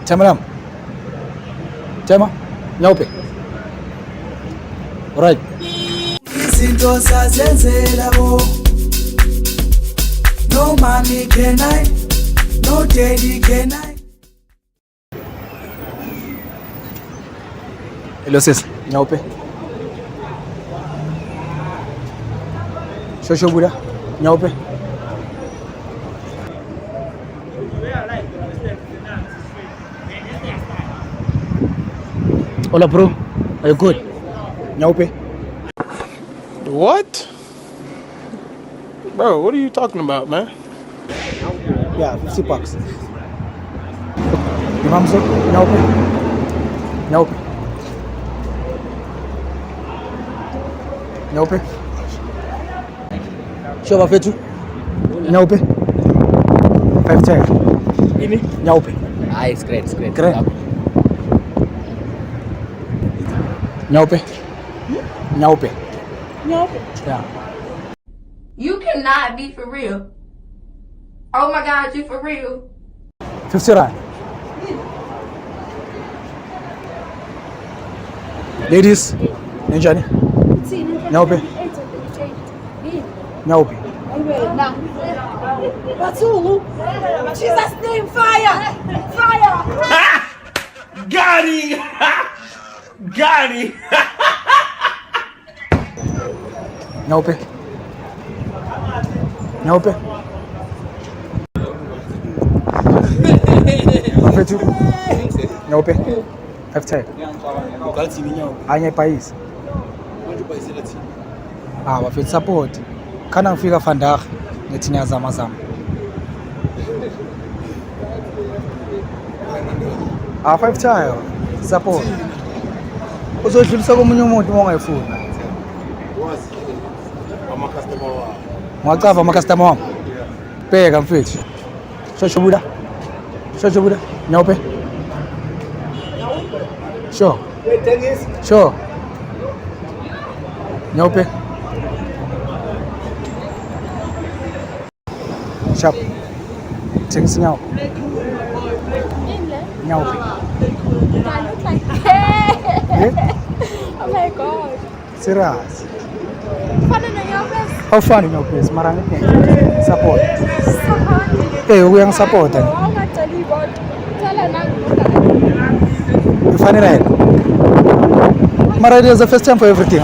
Tema lam. Tema. Nyaupe. Alright. Izinto sazenzela bo. No mommy can I, no daddy can I. Hello sis. Nyaupe. Shosho Buddha. Nyaupe. Hola bro. Are you good? Nyaupe. What? Bro, what are you talking about, man? Yeah, 50 bucks. Imam sir, Nyaupe. Nyaupe. Nyaupe. Show bafethu. Nyaupe. 5 tag. Ini Nyaupe. Ah, it's great, it's great. Great. Nyaupe. Nyaupe. Nyaupe. Yeah. You cannot be for real. Oh my God, you for real? 50 rand. Ladies, ninjani? Nyaupe. Nyaupe. Batulu. Jesus name, fire! Fire! Got him! Got him! Nyaupe. Nyaupe. Bafethu. Nyaupe. 5 tag. Anye país. Ah, bafethu support. Kana ngifika vandag ngithi ngiyazama zama. Ah, 5 tag. Support. Uzodlulisa komunye umuntu uma ungayifuni. Ngwacava ama-customer wami. Bheka mfethu. Shosho Buddha. Shosho Buddha. Nyaupe. Sure. Sure. Nyaupe. Sharp. Thengisa nyawo. Nyaupe. Oh my God. Serious. Fana na Nyaupe. How fun Nyaupe? Mara ngeke support. Uyang support. Ungatsheli kodwa. Tshela nangu. Funny right? Mara, it is the first time for everything.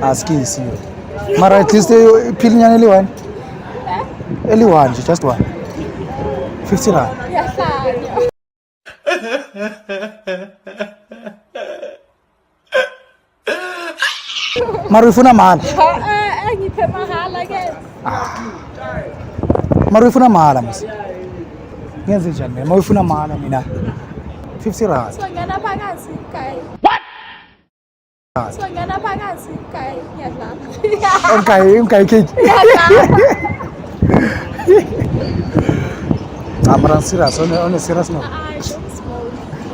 Ask you. Mara, at least peeling anyone. Anyone, just one. 50 rand. Yahlanya. Mara, ufuna mahal. Ngiphe mahala ke. Mara, ufuna mahal msi. Ngenze njani mina? Mara, ufuna mahal mina. 50 rand. Songena phakathi kai. Songena phakathi kai. Ngiyadlala. Umkai cake. Mara, serious. On a serious note.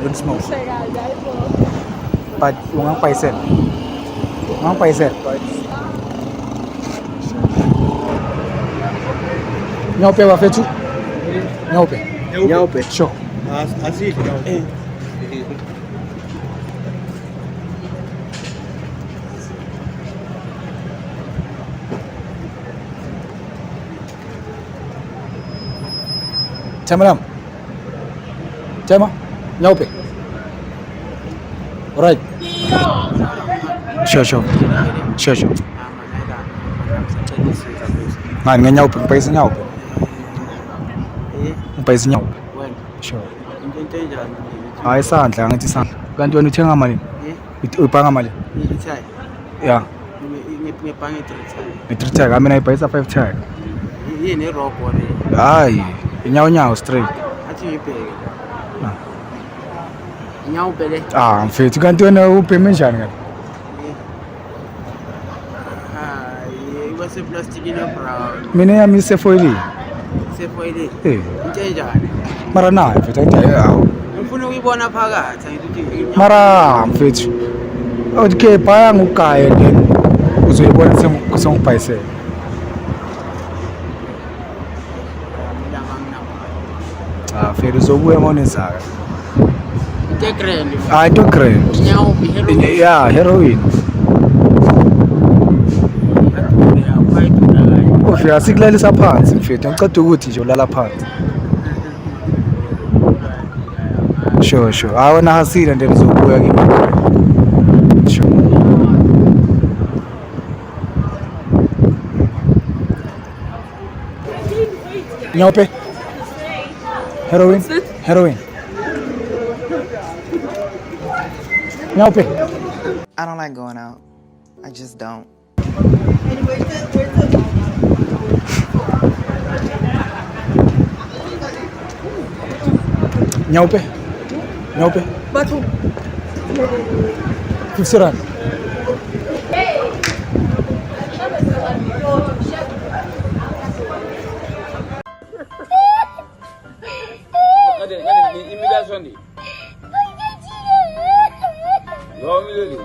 Don't smoke. But ungang paisen. Ungang paisen. Nyaupe bafethu. Nyaupe. Nyaupe. Sure. Asili. Tema lam. Tema. Nyaupe. Alright. Sure. Ngani ngenyaupe, ngipayisa nyaupe. Ngipayisa nyaupe. Sure. Into enjani? Hayi isandla ngithi isandla. Kanti wena uthenga malini? Uyibhanga malini? Ngithai. Yeah. Ngibhange 3 times. Ni 3 tag, mina ngipayisa 5 tag. Yini robo le? Hayi, inyawo straight. Athi ngibheke. Nyaupe le. Mfethu kanti wena upayme njani kanti? Iwase plastic ile brown. Mina yami isefoili. Sefoile. Into enjani? Mara nayo mfethu awu. Ngifuna ukuyibona phakathi angithi Mara mfethu. Awuke phaya ngugaye then uzoyibona sengipayisela. Feri zobuya monezaka. Ite grand. Into grand. Nyawo heroin. Yeah, heroin. Ufika sikulalisa phansi mfethu. Ngicela ukuthi nje ulala phansi. Sure. Awona hasile nje nizobuya kimi. Sure. Nyope. Heroin. Nyope. I don't like going out. I just don't. Nyope. Batu. 50 rand. Imitation ni. Yo milele.